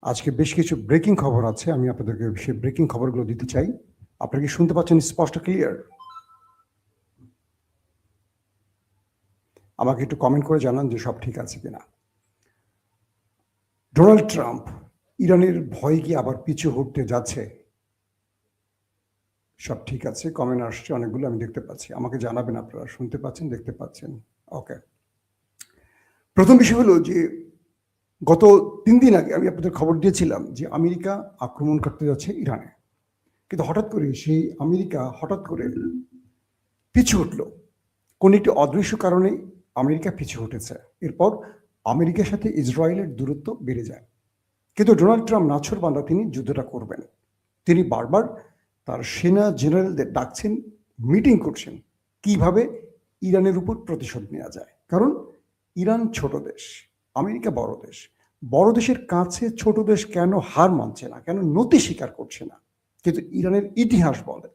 আজকে বেশ কিছু ব্রেকিং খবর আছে। আমি আপনাদেরকে সেই ব্রেকিং খবরগুলো দিতে চাই। আপনারা কি শুনতে পাচ্ছেন স্পষ্ট ক্লিয়ার? আমাকে একটু কমেন্ট করে জানান যে সব ঠিক আছে কিনা। ডোনাল্ড ট্রাম্প ইরানের ভয় কি আবার পিছু হটতে যাচ্ছে? সব ঠিক আছে, কমেন্ট আসছে অনেকগুলো, আমি দেখতে পাচ্ছি। আমাকে জানাবেন আপনারা শুনতে পাচ্ছেন, দেখতে পাচ্ছেন। ওকে, প্রথম বিষয় হলো যে গত 3 দিন আগে আমি আপনাদের খবর দিয়েছিলাম যে আমেরিকা আক্রমণ করতে যাচ্ছে ইরানে, কিন্তু হঠাৎ করে সেই আমেরিকা হঠাৎ করে পিছু হটলো। কোন একটি অদৃশ্য কারণে আমেরিকা পিছু হটেছে। এরপর আমেরিকার সাথে ইসরায়েলের দূরত্ব বেড়ে যায়। কিন্তু ডোনাল্ড ট্রাম্প নাছোড়বান্দা, তিনি যুদ্ধটা করবেন। তিনি বারবার তার সেনা জেনারেলদের ডাকছেন, মিটিং করছেন কিভাবে ইরানের উপর প্রতিশোধ নেওয়া যায়। কারণ ইরান ছোট দেশ, আমেরিকা বড় দেশ। বড় দেশের কাছে ছোট দেশ কেন হার মানছে না, কেন নতি স্বীকার করছে না? কিন্তু ইরানের ইতিহাস বলে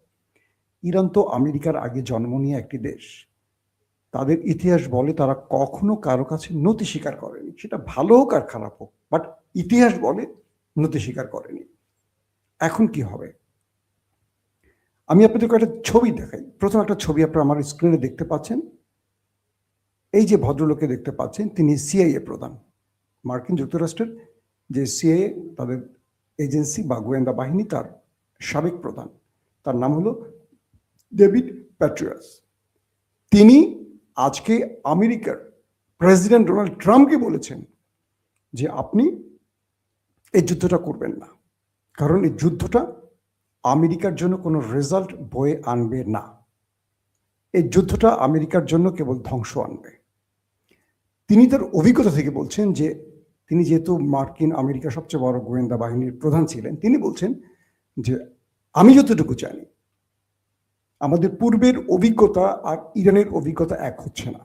ইরান তো আমেরিকার আগে জন্ম নিয়ে একটি দেশ। তাদের ইতিহাস বলে তারা কখনো কারো কাছে নতি স্বীকার করেনি, সেটা ভালো হোক আর খারাপ হোক, বাট ইতিহাস বলে নতি স্বীকার করেনি। এখন কি হবে? আমি আপনাদেরকে একটা ছবি দেখাই। প্রথম একটা ছবি আপনারা আমার স্ক্রিনে দেখতে পাচ্ছেন। এই যে ভদ্রলোকে দেখতে পাচ্ছেন, তিনি সিআইএ প্রধান, মার্কিন যুক্তরাষ্ট্রের যে সিআইএ তাদের এজেন্সি বা গোয়েন্দা বাহিনী, তার সাবেক প্রধান। তার নাম হলো ডেভিড প্যাট্রিয়াস। তিনি আজকে আমেরিকার প্রেসিডেন্ট ডোনাল্ড ট্রাম্পকে বলেছেন যে আপনি এই যুদ্ধটা করবেন না, কারণ এই যুদ্ধটা আমেরিকার জন্য কোনো রেজাল্ট বয়ে আনবে না। এই যুদ্ধটা আমেরিকার জন্য কেবল ধ্বংস আনবে। তিনি তার অভিজ্ঞতা থেকে বলছেন যে তিনি যেহেতু আমেরিকার সবচেয়ে বড় গোয়েন্দা বাহিনীর প্রধান ছিলেন, তিনি বলছেন যে আমি যতটুকু জানি আমাদের পূর্বের অভিজ্ঞতা আর ইরানের অভিজ্ঞতা এক হচ্ছে না।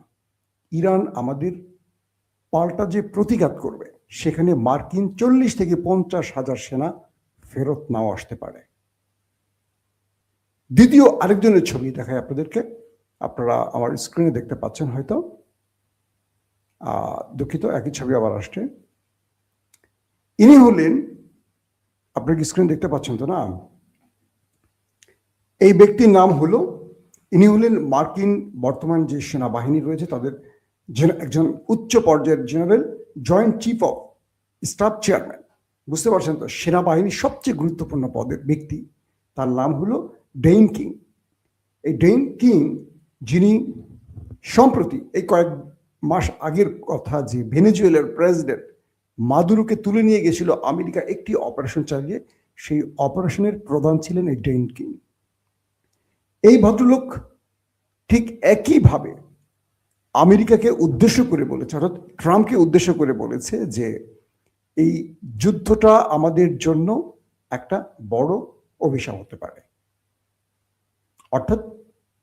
ইরান আমাদের পাল্টা যে প্রতিঘাত করবে, সেখানে মার্কিন 40 থেকে 50,000 সেনা ফেরত নাও আসতে পারে। দ্বিতীয় আরেকজনের ছবি দেখায় আপনাদেরকে, আপনারা আমার স্ক্রিনে দেখতে পাচ্ছেন হয়তো। দুঃখিত, একই ছবি আবার আসছে। ইনি হলেন, আপনার স্ক্রিন দেখতে পাচ্ছেন তো না? এই ব্যক্তির নাম হলো, ইনি হলেন মার্কিন বর্তমান যে সেনাবাহিনী রয়েছে তাদের একজন উচ্চ পর্যায়ের general, joint chief of staff chairman. বুঝতে পারছেন তো, সেনাবাহিনীর সবচেয়ে গুরুত্বপূর্ণ পদের ব্যক্তি। তার নাম হলো ডেইন কিং। এই ডেইন কিং, যিনি সম্প্রতি এই কয়েক মাস আগের কথা, যে ভেনেজুয়েলার প্রেসিডেন্ট মাদুরোকে তুলে নিয়ে গেছিল আমেরিকা একটি অপারেশন চালিয়ে, সেই অপারেশনের প্রধান ছিলেন এই ডেইন কিং। এই ভদ্রলোক ঠিক একইভাবে আমেরিকাকে উদ্দেশ্য করে বলেছে, অর্থাৎ ট্রাম্পকে উদ্দেশ্য করে বলেছে যে এই যুদ্ধটা আমাদের জন্য একটা বড় অভিশাপ হতে পারে। অর্থাৎ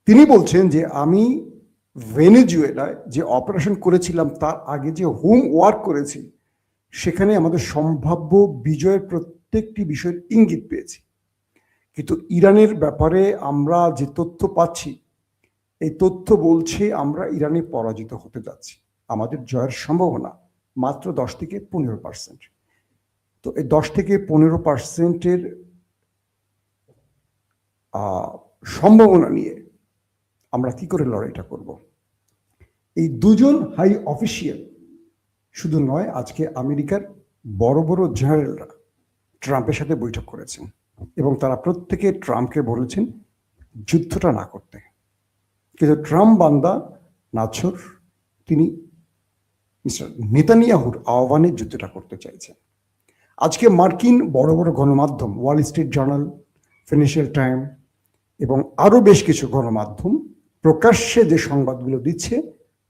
তিনি বলছেন যে আমি ভেনেজুয়েলায় যে অপারেশন করেছিলাম তার আগে যে হোম ওয়ার্ক করেছি, সেখানে আমাদের সম্ভাব্য বিজয়ের প্রত্যেকটি বিষয়ের ইঙ্গিত পেয়েছি। কিন্তু ইরানের ব্যাপারে আমরা যে তথ্য পাচ্ছি, এই তথ্য বলছে আমরা ইরানে পরাজিত হতে যাচ্ছি। আমাদের জয়ের সম্ভাবনা মাত্র 10 থেকে 15%। তো এই 10 থেকে 15%-এর সম্ভাবনা নিয়ে আমরা কি করে লড়াইটা করব? এই দুজন হাই অফিসিয়াল শুধু নয়, আজকে আমেরিকার বড় বড় জেনারেলরা ট্রাম্পের সাথে বৈঠক করেছেন এবং তারা প্রত্যেকে ট্রাম্পকে বলেছেন যুদ্ধটা না করতে। কিন্তু ট্রাম্প বান্দা নাছোর, তিনি মিস্টার নেতানিয়াহুর আহ্বানে যুদ্ধটা করতে চাইছেন। আজকে মার্কিন বড় বড় গণমাধ্যম, Wall Street journal, financial time এবং আরো বেশ কিছু গণমাধ্যম প্রকাশ্যে যে সংবাদগুলো দিচ্ছে,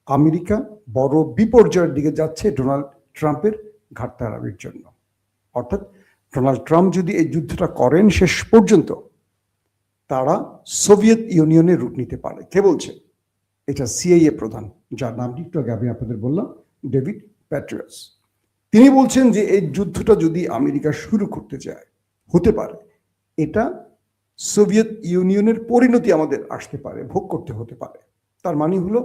আমেরিকা বড় বিপর্যয়ের দিকে যাচ্ছে ডোনাল্ড ট্রাম্পের ঘাটতাড়ামির জন্য। অর্থাৎ ডোনাল্ড ট্রাম্প যদি এই যুদ্ধটা করেন, শেষ পর্যন্ত তারা সোভিয়েত ইউনিয়নের রূপ নিতে পারে। কে বলছে? এটা সিআইএ প্রধান, যার নামটি একটু আগে আমি আপনাদের বললাম, ডেভিড প্যাট্রিয়াস। তিনি বলছেন যে এই যুদ্ধটা যদি আমেরিকা শুরু করতে চায়, হতে পারে এটা সোভিয়েত ইউনিয়নের পরিণতি আমাদের আসতে পারে, ভোগ করতে হতে পারে। তার মানে হলো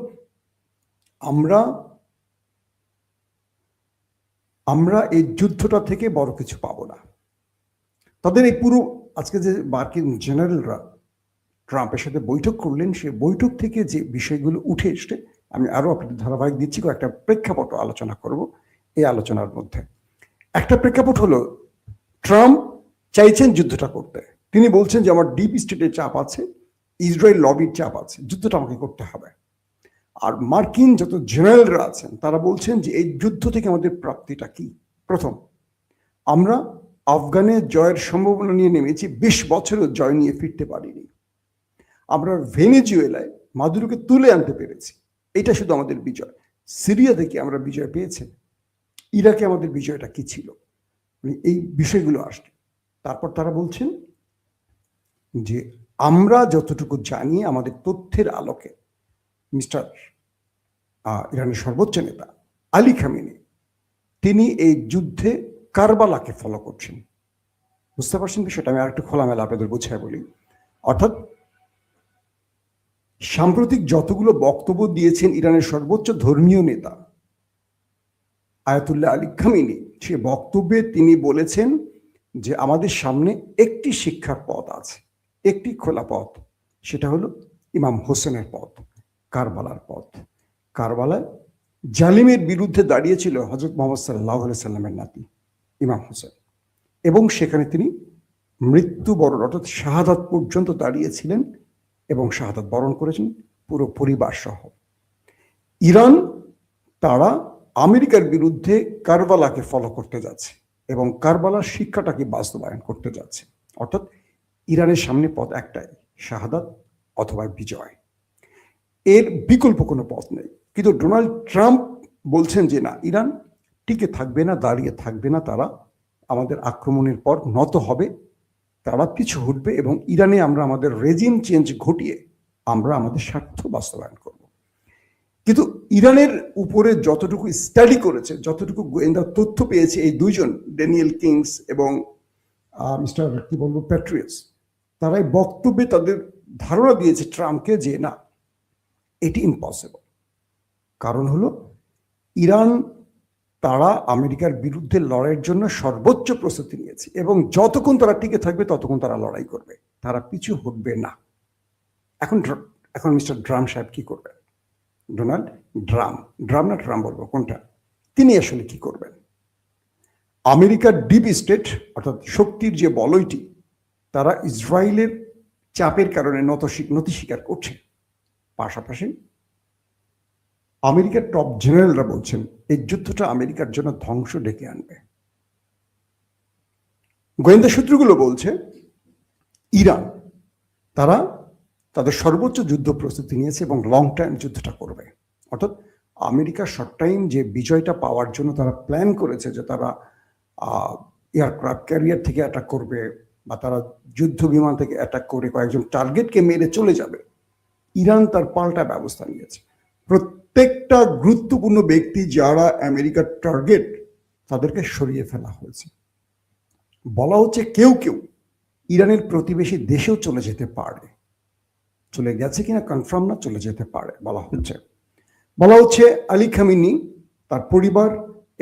আমরা এই যুদ্ধটা থেকে বড় কিছু পাবো না। তাদের এই পুরো আজকে যে মার্কিন জেনারেলরা ট্রাম্পের সাথে বৈঠক করলেন, সে বৈঠক থেকে যে বিষয়গুলো উঠে এসছে, আমি আরো আপনাদের ধারাবাহিক দিচ্ছি, কয়েকটা প্রেক্ষাপট আলোচনা করব এই আলোচনার মধ্যে। একটা প্রেক্ষাপট হলো, ট্রাম্প চাইছেন যুদ্ধটা করতে। তিনি বলছেন যে আমার ডিপ স্টেটের চাপ আছে, ইসরায়েল লবির চাপ আছে, যুদ্ধটা আমাকে করতে হবে। আর মার্কিন যত জেনারেলরা আছেন তারা বলছেন যে এই যুদ্ধ থেকে আমাদের প্রাপ্তিটা কি। প্রথম, আমরা আফগানে জয়ের সম্ভাবনা নিয়ে নেমেছি, 20 বছরেও জয় নিয়ে ফিরতে পারিনি। আমরা ভেনেজুয়েলায় মাদুরোকে তুলে আনতে পেরেছি, এটা শুধু আমাদের বিজয়। সিরিয়া থেকে আমরা বিজয় পেয়েছি, ইরাকে আমাদের বিজয়টা কি ছিল, এই বিষয়গুলো আসছে। তারপর তারা বলছেন যে আমরা যতটুকু জানি আমাদের তথ্যের আলোকে মিস্টার ইরানের সর্বোচ্চ নেতা আলী খামেনি তিনি এই যুদ্ধে কারবালাকে ফলো করছেন। বুঝতে পারছেন বিষয়টা? আমি আরেকটু খোলামেলা আপনাদের বুঝায় বলি। অর্থাৎ সাম্প্রতিক যতগুলো বক্তব্য দিয়েছেন ইরানের সর্বোচ্চ ধর্মীয় নেতা আয়াতুল্লাহ আলী খামেনি, সে বক্তব্যে তিনি বলেছেন যে আমাদের সামনে একটি শিক্ষার পথ আছে, একটি খোলা পথ, সেটা হলো ইমাম হোসেনের পথ, কারবালার পথ। কারবালায় জালিমের বিরুদ্ধে দাঁড়িয়েছিল হযরত মুহাম্মদ সাল্লাল্লাহু আলাইহি সাল্লামের নাতি ইমাম হোসেন, এবং সেখানে তিনি মৃত্যুবরণ অর্থাৎ শাহাদাত পর্যন্ত দাঁড়িয়েছিলেন এবং শাহাদাত বরণ করেছেন পুরো পরিবার সহ। ইরান তারা আমেরিকার বিরুদ্ধে কারবালাকে ফলো করতে যাচ্ছে এবং কারবালার শিক্ষাটাকে বাস্তবায়ন করতে যাচ্ছে। অর্থাৎ ইরানের সামনে পথ একটাই, শাহাদাত অথবা বিজয়, এর বিকল্প কোনো পথ নেই। কিন্তু ডোনাল্ড ট্রাম্প বলছেন যে না, ইরান টিকে থাকবে না, দাঁড়িয়ে থাকবে না, তারা আমাদের আক্রমণের পর নত হবে, তারা পিছু হটবে এবং ইরানে আমরা আমাদের রেজিম চেঞ্জ ঘটিয়ে আমরা আমাদের স্বার্থ বাস্তবায়ন করব। কিন্তু ইরানের উপরে যতটুকু স্টাডি করেছে, যতটুকু গোয়েন্দা তথ্য পেয়েছে এই দুইজন, ড্যানিয়েল কিংস এবং মিস্টার কি বলবো প্যাট্রিয়াস, তারাই বক্তব্যে তাদের ধারণা দিয়েছে ট্রাম্পকে যে না, এটি ইম্পসিবল। কারণ হলো ইরান তারা আমেরিকার বিরুদ্ধে লড়াইয়ের জন্য সর্বোচ্চ প্রস্তুতি নিয়েছে এবং যতক্ষণ তারা টিকে থাকবে ততক্ষণ তারা লড়াই করবে, তারা পিছু হটবে না। এখন মিস্টার ড্রাম সাহেব কি করবেন? ডোনাল্ড ড্রাম না ট্রাম্প বলবো কোনটা, তিনি আসলে কি করবেন? আমেরিকার ডিপ স্টেট অর্থাৎ শক্তির যে বলয়টি, তারা ইসরায়েলের চাপের কারণে নতি স্বীকার করছে। পাশাপাশি আমেরিকার টপ জেনারেলরা বলছেন এই যুদ্ধটা আমেরিকার জন্য ধ্বংস ডেকে আনবে। গোয়েন্দা সূত্রগুলো বলছে ইরান তারা তাদের সর্বোচ্চ যুদ্ধ প্রস্তুতি নিয়েছে এবং লং টাইম যুদ্ধটা করবে। অর্থাৎ আমেরিকা শর্ট টাইম যে বিজয়টা পাওয়ার জন্য তারা প্ল্যান করেছে যে তারা এয়ারক্রাফট ক্যারিয়ার থেকে অ্যাটাক করবে বা তারা যুদ্ধ বিমান থেকে অ্যাটাক করে কয়েকজন টার্গেটকে মেরে চলে যাবে, ইরান তার পাল্টা ব্যবস্থা নিয়েছে। প্রত্যেকটা গুরুত্বপূর্ণ ব্যক্তি যারা আমেরিকার টার্গেট, তাদেরকে সরিয়ে ফেলা হয়েছে। বলা হচ্ছে কেউ কেউ ইরানের প্রতিবেশী দেশেও চলে যেতে পারে, চলে গেছে কিনা কনফার্ম না, চলে যেতে পারে বলা হচ্ছে আলী খামেনি, তার পরিবার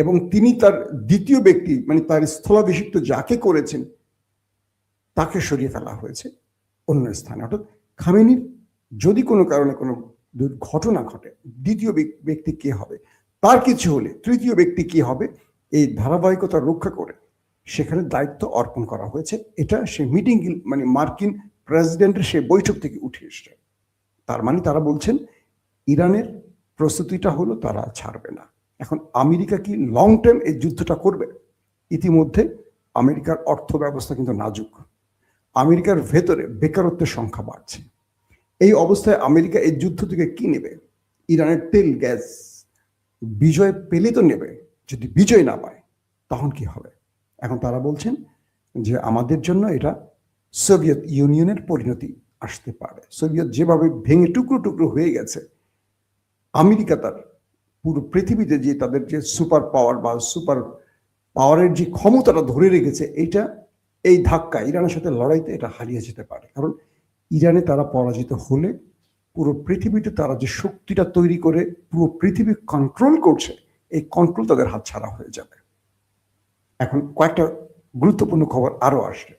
এবং তিনি তার দ্বিতীয় ব্যক্তি মানে তার স্থলাভিষিক্ত যাকে করেছেন তাকে সরিয়ে ফেলা হয়েছে অন্য স্থানে। অর্থাৎ খামেনির যদি কোনো কারণে কোনো ঘটনা ঘটে, দ্বিতীয় ব্যক্তি কে হবে, তার কিছু হলে তৃতীয় ব্যক্তি কি হবে, এই ধারাবাহিকতা রক্ষা করে সেখানে দায়িত্ব অর্পণ করা হয়েছে। এটা সে মিটিং মানে মার্কিন প্রেসিডেন্টের সে বৈঠক থেকে উঠে এসছে। তার মানে তারা বলছেন ইরানের প্রস্তুতিটা হলো তারা ছাড়বে না। এখন আমেরিকা কি লং টার্ম এই যুদ্ধটা করবে? ইতিমধ্যে আমেরিকার অর্থ ব্যবস্থা কিন্তু নাজুক, আমেরিকার ভেতরে বেকারত্বের সংখ্যা বাড়ছে। এই অবস্থায় আমেরিকা এই যুদ্ধ থেকে কি নেবে? ইরানের তেল গ্যাস বিজয় পেলে তো নেবে, যদি বিজয় না পায় তখন কি হবে? এখন তারা বলছেন যে আমাদের জন্য এটা সোভিয়েত ইউনিয়নের পরিণতি আসতে পারে। সোভিয়েত যেভাবে ভেঙে টুকরো টুকরো হয়ে গেছে, আমেরিকা তার পুরো পৃথিবীতে যে তাদের যে সুপার পাওয়ার বা সুপার পাওয়ারের যে ক্ষমতাটা ধরে রেখেছে, এইটা এই ধাক্কা ইরানের সাথে লড়াইতে এটা হারিয়ে যেতে পারে। কারণ ইরানে তারা পরাজিত হলে পুরো পৃথিবীতে তারা যে শক্তিটা তৈরি করে পুরো পৃথিবী কন্ট্রোল করছে, এই কন্ট্রোল তাদের হাতছাড়া হয়ে যাবে। এখন কয়েকটা গুরুত্বপূর্ণ খবর আরো আসছে।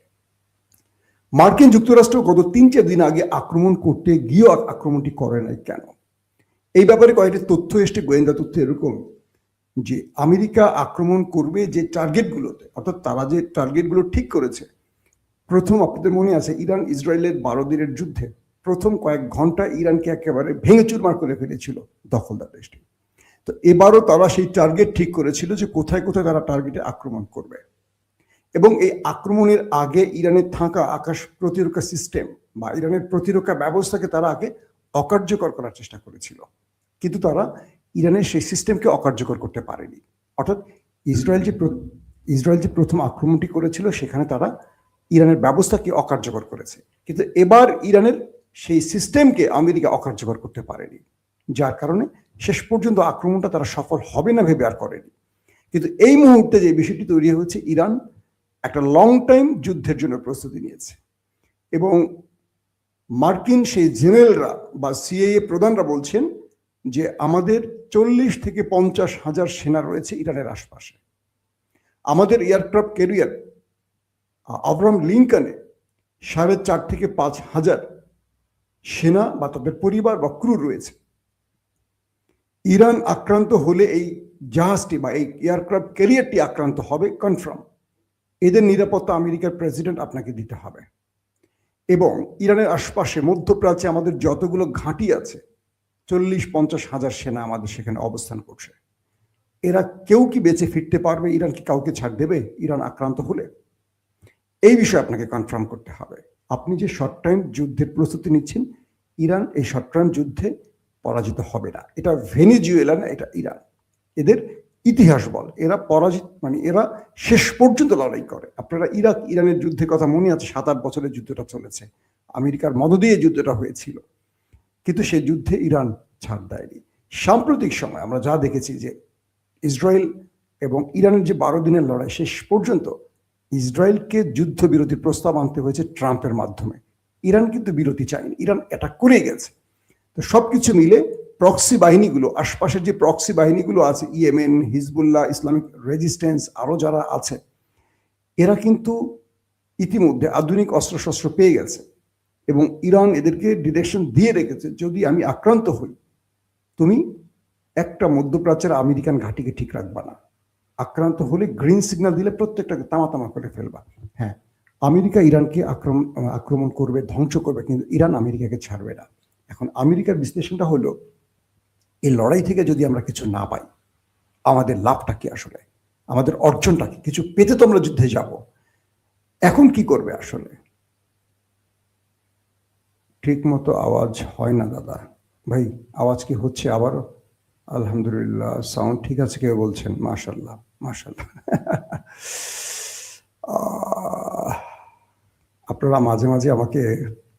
মার্কিন যুক্তরাষ্ট্র গত 3-4 দিন আগে আক্রমণ করতে গিয়েও আক্রমণটি করে নাই কেন? এই ব্যাপারে কয়েকটি তথ্য এসছে, গোয়েন্দা তথ্য এরকম যে আমেরিকা আক্রমণ করবে যে টার্গেটগুলোতে, অর্থাৎ তারা যে টার্গেটগুলো ঠিক করেছে। প্রথম আপনাদের মনে আছে ইরান ইসরায়েলের 12 দিনের যুদ্ধে প্রথম কয়েক ঘন্টা ইরানকে একেবারে ভেঙে চুরমার করে ফেলেছিল দখলদার দেশটি। তো এবারও তারা সেই টার্গেট ঠিক করেছিল যে কোথায় কোথায় তারা টার্গেটে আক্রমণ করবে, এবং এই আক্রমণের আগে ইরানের থাকা আকাশ প্রতিরক্ষা সিস্টেম বা ইরানের প্রতিরক্ষা ব্যবস্থাকে তারা আগে অকার্যকর করার চেষ্টা করেছিল, কিন্তু তারা ইরানের সেই সিস্টেমকে অকার্যকর করতে পারেনি। অর্থাৎ ইসরায়েল যে প্রথম আক্রমণটি করেছিল সেখানে তারা ইরানের ব্যবস্থাকে অকার্যকর করেছে, কিন্তু এবার ইরানের সেই সিস্টেমকে আমেরিকা অকার্যকর করতে পারেনি, যার কারণে শেষ পর্যন্ত আক্রমণটা তারা সফল হবে না ভেবে আর করেনি। কিন্তু এই মুহূর্তে যে বিষয়টি তৈরি হচ্ছে, ইরান একটা লং টাইম যুদ্ধের জন্য প্রস্তুতি নিয়েছে, এবং মার্কিন সেই জেনারেলরা বা সিআইএ প্রধানরা বলছেন যে আমাদের 40 থেকে 50 হাজার সেনা রয়েছে ইরানের আশপাশে। আমাদের এয়ারক্রাফট ক্যারিয়ার আব্রাহাম লিঙ্কনে 4.5 থেকে 5 হাজার সেনা বা তাদের পরিবার বা ক্রু রয়েছে। ইরান আক্রান্ত হলে এই জাহাজটি বা এই এয়ারক্রাফট ক্যারিয়ারটি আক্রান্ত হবে কনফার্ম। এদের নিরাপত্তা আমেরিকার প্রেসিডেন্ট আপনাকে দিতে হবে। এবং ইরানের আশপাশে মধ্যপ্রাচ্যে আমাদের যতগুলো ঘাঁটি আছে 40-50 হাজার সেনা আমাদের সেখানে অবস্থান করছে। এরা কেউ কি বেঁচে ফিরতে পারবে? ইরান কি কাউকে ছাড় দেবে ইরান আক্রান্ত হলে? এই বিষয়ে আপনাকে কনফার্ম করতে হবে। আপনি যে শর্ট টাইম যুদ্ধের প্রস্তুতি নিচ্ছেন, ইরান এই শর্ট টাইম যুদ্ধে পরাজিত হবে না। এটা ভেনেজুয়েলা না, এটা ইরান। এদের ইতিহাস বল এরা পরাজিত, মানে এরা শেষ পর্যন্ত লড়াই করে। আপনারা ইরাক ইরানের যুদ্ধের কথা মনে আছে, 7-8 বছরের যুদ্ধটা চলেছে, আমেরিকার মদদ দিয়ে যুদ্ধটা হয়েছিল, কিন্তু সেই যুদ্ধে ইরান ছাড় দেয়নি। সাম্প্রতিক সময় আমরা যা দেখেছি যে ইসরায়েল এবং ইরানের যে 12 দিনের লড়াই, শেষ পর্যন্ত ইসরায়েলকে যুদ্ধবিরতির প্রস্তাব আনতে হয়েছে ট্রাম্পের মাধ্যমে। ইরান কিন্তু বিরতি চায়নি, ইরান অ্যাটাক করে গেছে। তো সবকিছু মিলে প্রক্সি বাহিনীগুলো, আশপাশের যে প্রক্সি বাহিনীগুলো আছে, ইয়েমেন, হিজবুল্লাহ, ইসলামিক রেজিস্ট্যান্স, আরো যারা আছে, এরা কিন্তু ইতিমধ্যে আধুনিক অস্ত্রশস্ত্র পেয়ে গেছে, এবং ইরান এদেরকে ডিরেকশন দিয়ে রেখেছে, যদি আমি আক্রান্ত হই তুমি একটা মধ্যপ্রাচ্যের আমেরিকান ঘাঁটিকে ঠিক রাখবা না, আক্রান্ত হলে গ্রিন সিগন্যাল দিলে প্রত্যেকটাকে তামা তামা করে ফেলবা। হ্যাঁ, আমেরিকা ইরানকে আক্রমণ করবে, ধ্বংস করবে, কিন্তু ইরান আমেরিকাকে ছাড়বে না। এখন আমেরিকার বিশ্লেষণটা হলো, এই লড়াই থেকে যদি আমরা কিছু না পাই, আমাদের লাভটা কি আসলে, আমাদের অর্জনটা কি? কিছু পেতে তো আমরা যুদ্ধে যাব, এখন কি করবে আসলে? ঠিক মতো আওয়াজ হয় না দাদা ভাই, আওয়াজ কি হচ্ছে আবারও? আলহামদুলিল্লাহ, সাউন্ড ঠিক আছে কেউ বলছেন, মাশাল্লাহ মাশাল্লাহ। আপনারা মাঝে মাঝে আমাকে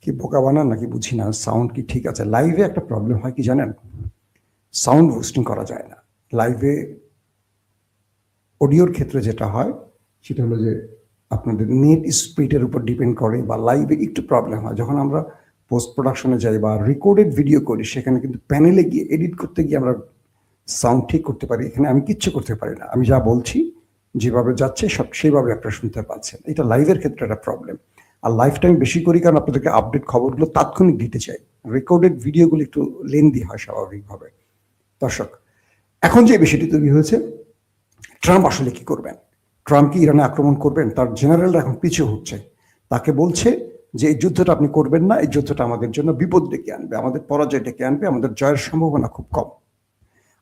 কি বোকা বানান নাকি বুঝি না, সাউন্ড কি ঠিক আছে? লাইভে একটা প্রবলেম হয় কি জানেন, সাউন্ড হোস্টিং করা যায় না লাইভে। অডিওর ক্ষেত্রে যেটা হয় সেটা হলো যে আপনাদের নেট স্পিডের উপর ডিপেন্ড করে, বা লাইভে একটু প্রবলেম হয়। যখন আমরা পোস্ট প্রোডাকশনে যাই বা রেকর্ডেড ভিডিও করি, সেখানে কিন্তু প্যানেলে গিয়ে এডিট করতে গিয়ে আমরা সাউন্ড ঠিক করতে পারি। এখানে আমি কিচ্ছু করতে পারি না, আমি যা বলছি যেভাবে যাচ্ছে সব সেইভাবে আপনারা শুনতে পাচ্ছেন। এটা লাইভের ক্ষেত্রে একটা প্রবলেম। আর লাইফ টাইম বেশি করি কারণ আপনাদেরকে আপডেট খবরগুলো তাৎক্ষণিক দিতে চাই। রেকর্ডেড ভিডিওগুলো একটু লেন্দি হয় স্বাভাবিকভাবে। দর্শক, এখন যে বিষয়টি তৈরি হয়েছে, ট্রাম্প আসলে কি করবেন? ট্রাম্প কি ইরানে আক্রমণ করবেন? তার জেনারেলরা এখন পিছু হচ্ছে, তাকে বলছে যে এই যুদ্ধটা আপনি করবেন না, এই যুদ্ধটা আমাদের জন্য বিপদ ডেকে আনবে, আমাদের পরাজয় ডেকে আনবে, আমাদের জয়ের সম্ভাবনা খুব কম।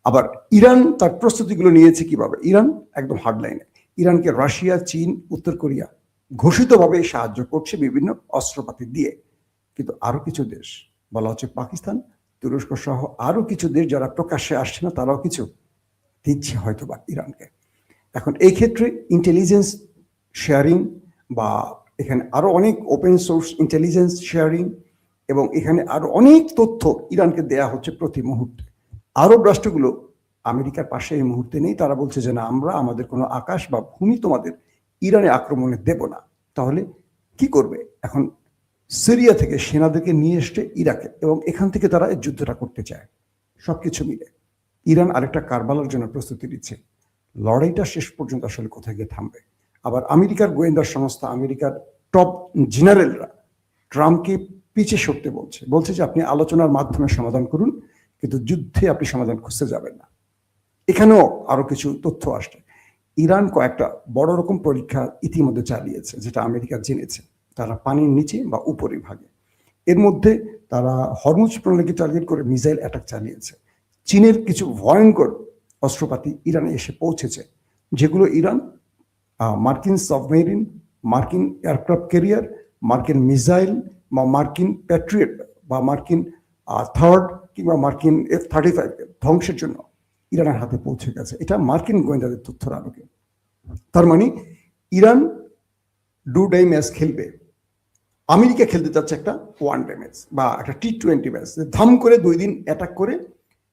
আবার ইরান তার প্রস্তুতিগুলো নিয়েছে কিভাবে? ইরান একদম হার্ডলাইনে, ইরানকে রাশিয়া, চীন, উত্তর কোরিয়া ঘোষিতভাবে সাহায্য করছে বিভিন্ন অস্ত্রপাতি দিয়ে, কিন্তু আরো কিছু দেশ, বলা হচ্ছে পাকিস্তান, তুরস্ক সহ আরো কিছু দেশ যারা প্রকাশ্যে আসছে না, তারাও কিছু দিচ্ছে হয়তোবা ইরানকে। এখন এই ক্ষেত্রে ইন্টেলিজেন্স শেয়ারিং, বা এখানে আরো অনেক ওপেন সোর্স ইন্টেলিজেন্স শেয়ারিং, এবং এখানে আরো অনেক তথ্য ইরানকে দেয়া হচ্ছে প্রতি মুহূর্তে। আরব রাষ্ট্রগুলো আমেরিকার পাশে এই মুহূর্তে নেই, তারা বলছে যে না, আমরা আমাদের কোনো আকাশ বা ভূমি তোমাদের ইরানে আক্রমণে দেব না। তাহলে কি করবে? এখন সিরিয়া থেকে সেনাদেরকে নিয়ে এসছে ইরাকে, এবং এখান থেকে তারা এই যুদ্ধটা করতে চায়। সবকিছু মিলে ইরান আরেকটা কারবালার জন্য প্রস্তুতি নিচ্ছে। লড়াইটা শেষ পর্যন্ত আসলে কোথায় গিয়ে থামবে। আবার আমেরিকার গোয়েন্দা সংস্থা, আমেরিকার টপ জেনারেলরা ট্রাম্পকে পিছে সরতে বলছে যে আপনি আলোচনার মাধ্যমে সমাধান করুন, কিন্তু যুদ্ধে আপনি সমাধান খুঁজতে যাবেন না। এখানেও আরো কিছু তথ্য আসছে। ইরান কয়েকটা বড় রকম পরীক্ষা ইতিমধ্যে চালিয়েছে, যেটা আমেরিকা জেনেছে। তারা পানির নিচে বা উপরিভাগে, এর মধ্যে তারা হরমুজ প্রণালীকে টার্গেট করে মিসাইল অ্যাটাক চালিয়েছে। চীনের কিছু ভয়ঙ্কর অস্ত্রপাতি ইরানে এসে পৌঁছেছে, যেগুলো ইরান মার্কিন সাবমেরিন, মার্কিন এয়ারক্রাফট ক্যারিয়ার, মার্কিন মিসাইল বা মার্কিন প্যাট্রিয়ট বা মার্কিন থার্ড কিংবা মার্কিন F-35 ধ্বংসের জন্য ইরানের হাতে পৌঁছে গেছে। এটা মার্কিন গোয়েন্দাদের তথ্যের আলোকে। তার মানে ইরান ডু ডাই ম্যাচ খেলবে, আমেরিকা খেলতে চাচ্ছে একটা ওয়ান-ডে ম্যাচ বা একটা T20 ম্যাচ। ধাম করে 2 দিন অ্যাটাক করে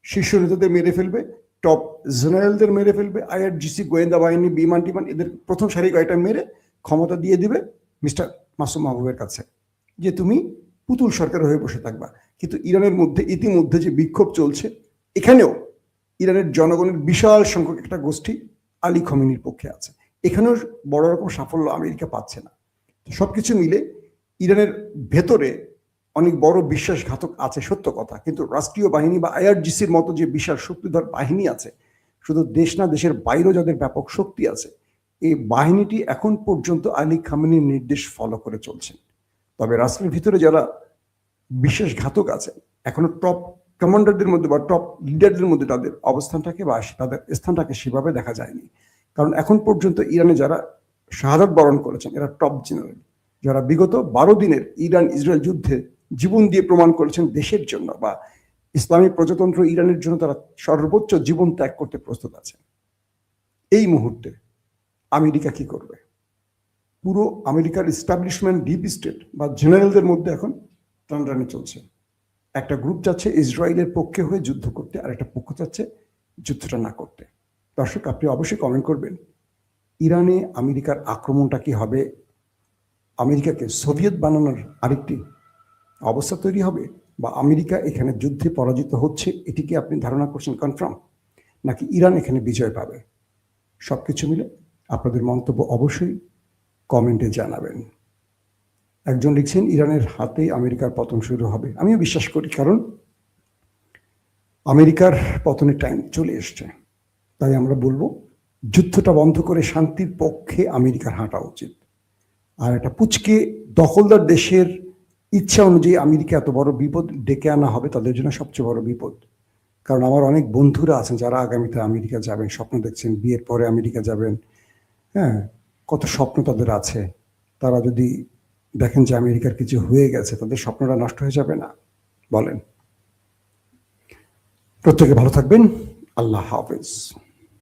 শীর্ষ নেতাদের মেরে ফেলবে, টপ জেনারেলদের মেরে ফেলবে, IRGC গোয়েন্দা বাহিনী, বিমান টিমান এদের প্রথম সারি কয়েকটা মেরে ক্ষমতা দিয়ে দিবে মিস্টার মাসুম মাহবুবের কাছে, যে তুমি পুতুল সরকার হয়ে বসে থাকবা। কিন্তু ইরানের মধ্যে ইতিমধ্যে যে বিক্ষোভ চলছে, এখানেও ইরানের জনগণের বিশাল সংখ্যক একটা গোষ্ঠী আলী খমেনির পক্ষে আছে। এখানেও বড় রকম সাফল্য আমেরিকা পাচ্ছে না। সবকিছু মিলে ইরানের ভেতরে অনেক বড় বিশ্বাসঘাতক আছে, সত্য কথা। কিন্তু রাষ্ট্রীয় বাহিনী বা IRGCর মতো যে বিশাল শক্তিধর বাহিনী আছে, শুধু দেশ না দেশের বাইরেও যাদের ব্যাপক শক্তি আছে, এই বাহিনীটি এখন পর্যন্ত আলী খামেনির নির্দেশ ফলো করে চলছেন। তবে রাষ্ট্রের ভিতরে যারা বিশ্বাসঘাতক আছে, এখনো টপ কমান্ডারদের মধ্যে বা টপ লিডারদের মধ্যে তাদের অবস্থানটাকে বা তাদের স্থানটাকে সেভাবে দেখা যায়নি। কারণ এখন পর্যন্ত ইরানে যারা শাহাদাত বরণ করেছেন, এরা টপ জেনারেল, যারা বিগত 12 দিনের ইরান ইসরায়েল যুদ্ধে জীবন দিয়ে প্রমাণ করেছেন দেশের জন্য বা ইসলামী প্রজাতন্ত্র ইরানের জন্য তারা সর্বোচ্চ জীবন ত্যাগ করতে প্রস্তুত আছে। এই মুহূর্তে আমেরিকা কি করবে? পুরো আমেরিকার ইস্টাবলিশমেন্ট, ডিপ স্টেট বা জেনারেলদের মধ্যে এখন টানাটানি চলছে। একটা গ্রুপ চাচ্ছে ইসরায়েলের পক্ষে হয়ে যুদ্ধ করতে, আর একটা পক্ষ চাচ্ছে যুদ্ধটা না করতে। দর্শক, আপনি অবশ্যই কমেন্ট করবেন, ইরানে আমেরিকার আক্রমণটা কি হবে আমেরিকাকে সোভিয়েত বানানোর আরেকটি অবস্থা তৈরি হবে, বা আমেরিকা এখানে যুদ্ধে পরাজিত হচ্ছে, এটিকে আপনি ধারণা করছেন কনফার্ম, নাকি ইরান এখানে বিজয় পাবে? সবকিছু মিলে আপনাদের মন্তব্য অবশ্যই কমেন্টে জানাবেন। একজন লিখছেন ইরানের হাতে আমেরিকার পতন শুরু হবে। আমিও বিশ্বাস করি, কারণ আমেরিকার পতনের টাইম চলে এসছে। তাই আমরা বলবো যুদ্ধটা বন্ধ করে শান্তির পক্ষে আমেরিকার হাঁটা উচিত। আর একটা পুচকে দখলদার দেশের ইচ্ছা অনুযায়ী আমেরিকা এত বড় বিপদ ডেকে আনা হবে তাদের জন্য সবচেয়ে বড় বিপদ। কারণ আমার অনেক বন্ধুরা আছেন যারা আগামীতে আমেরিকা যাবেন, স্বপ্ন দেখছেন বিয়ের পরে আমেরিকা যাবেন। হ্যাঁ, কত স্বপ্ন তাদের আছে। তারা যদি দেখেন যে আমেরিকার কিছু হয়ে গেছে, তাদের স্বপ্নটা নষ্ট হয়ে যাবে না? বলেন। প্রত্যেকে ভালো থাকবেন। আল্লাহ হাফেজ।